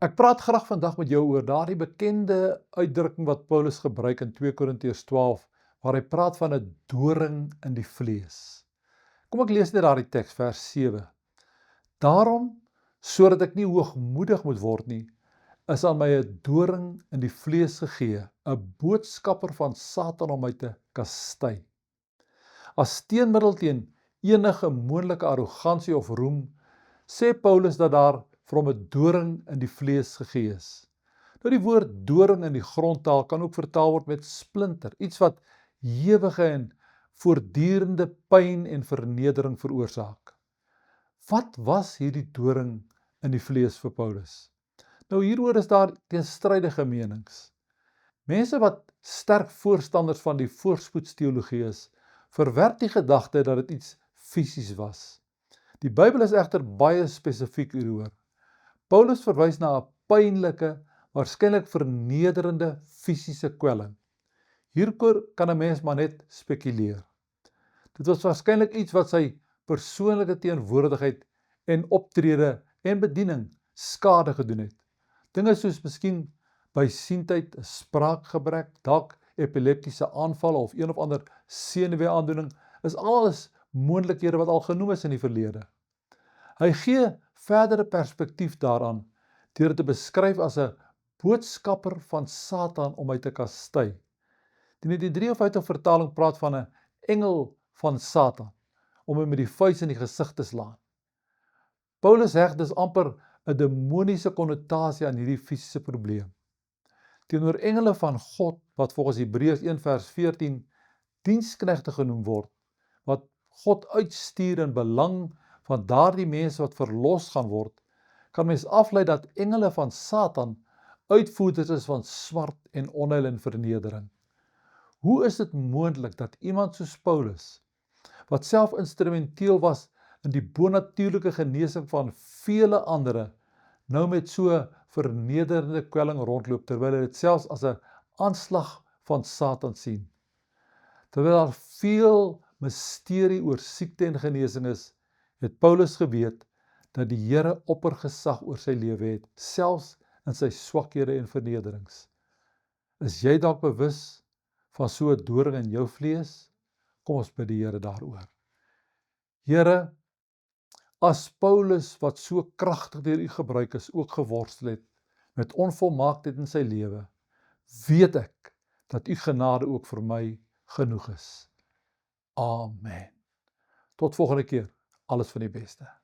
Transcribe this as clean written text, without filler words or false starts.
Ek praat graag vandag met jou oor daardie bekende uitdrukking wat Paulus gebruik in 2 Korintiërs 12, waar hy praat van 'n doring in die vlees. Kom ek lees net daardie teks, vers 7. Daarom, sodat ek nie hoogmoedig moet word nie, is aan my 'n doring in die vlees gegee, 'n boodskapper van Satan om my te kastei. As teenmiddel teen enige moontlike arrogansie of roem, sê Paulus dat daar vir hom 'n doring in die vlees gegee is. Nou die woord doring in die grondtaal kan ook vertaal word met splinter, iets wat ewige en voortdurende pyn en vernedering veroorsaak. Wat was hierdie doring in die vlees vir Paulus? Nou hieroor is daar teenstrydige menings. Mense wat sterk voorstanders van die voorspoedsteologie is, verwerp die gedagte dat dit iets fisies was. Die Bybel is egter baie spesifiek hieroor. Paulus verwys na 'n pynlike, waarskynlik vernederende fisiese kwelling. Hieroor kan 'n mens maar net spekuleer. Dit was waarskynlik iets wat sy persoonlike teenwoordigheid en optrede en bediening skade gedoen het. Dinge soos miskien bysiendheid, 'n spraakgebrek, dalk epileptiese aanvalle of een of ander senuweeaandoening, is alles moontlikhede wat al genoem is in die verlede. Hy gee verdere perspektief daaraan deur dit te beskryf as 'n boodskapper van Satan om my te kastei. Die 1953 vertaling praat van 'n engel van Satan om hom met die vuis in die gesig te slaan. Paulus heg dus amper 'n demoniese konnotasie aan hierdie fisiese probleem. Teenoor engele van God, wat volgens Hebreërs 1 vers 14 diensknegte genoem word, wat God uitstuur in belang van daardie mense wat verlos gaan word, kan mens aflei dat engele van Satan uitvoerders is van smart en onheil en vernedering. Hoe is dit moontlik dat iemand soos Paulus, wat self instrumenteel was in die bonatuurlike genesing van vele ander, nou met so vernederende kwelling rondloop, terwyl hy dit selfs as 'n aanslag van Satan sien? Terwyl daar veel misterie oor siekte en genesing is, het Paulus geweet dat die Here oppergesag oor sy lewe het, selfs in sy swakhede en vernederings. Is jy dalk bewus van so 'n doring in jou vlees? Kom ons bid die Here daaroor. Here, as Paulus wat so kragtig deur U gebruik is, ook geworstel het met onvolmaaktheid in sy lewe, weet ek dat U genade ook vir my genoeg is. Amen. Tot volgende keer. Alles van die beste.